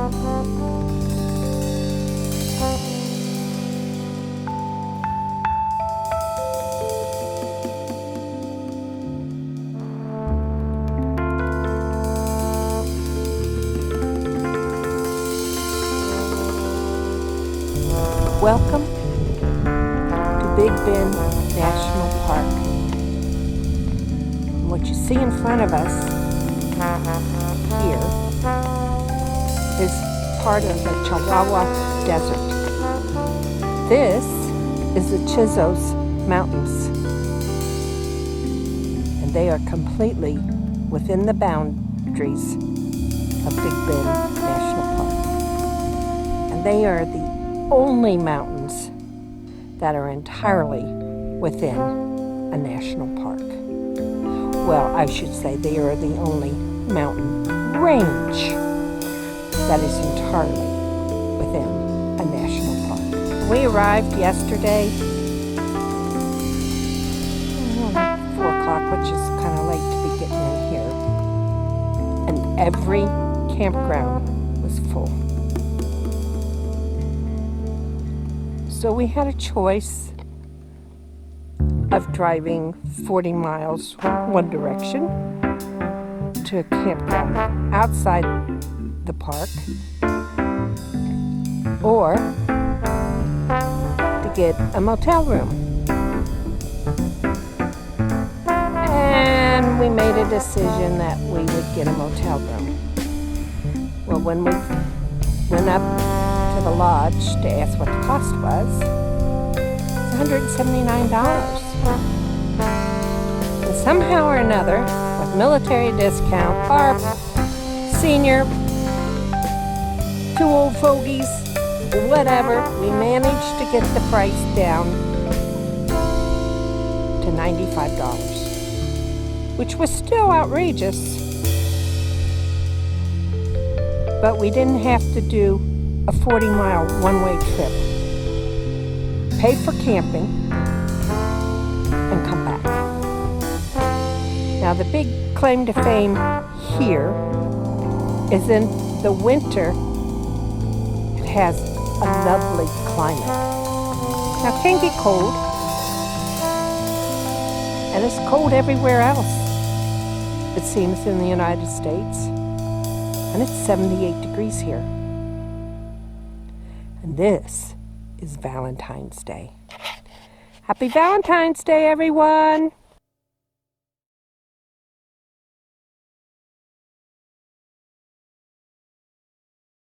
Welcome to Big Bend National Park. And what you see in front of us here is part of the Chihuahua Desert. This is the Chisos Mountains, and they are completely within the boundaries of Big Bend National Park. And they are the only mountains that are entirely within a national park. Well, I should say they are the only mountain range that is entirely within a national park. We arrived yesterday, 4 o'clock, which is kind of late to be getting in here, and every campground was full. So we had a choice of driving 40 miles one direction to a campground outside the park, or to get a motel room. And we made a decision that we would get a motel room. Well, when we went up to the lodge to ask what the cost was, it's $179. And somehow or another, with military discount, our senior, 2 old fogies, whatever, we managed to get the price down to $95, which was still outrageous. But we didn't have to do a 40-mile one-way trip, pay for camping, and come back. Now, the big claim to fame here is in the winter, it has a lovely climate. Now, it can get cold, and it's cold everywhere else, it seems, in the United States, and it's 78 degrees here. And this is Valentine's Day. Happy Valentine's Day, everyone!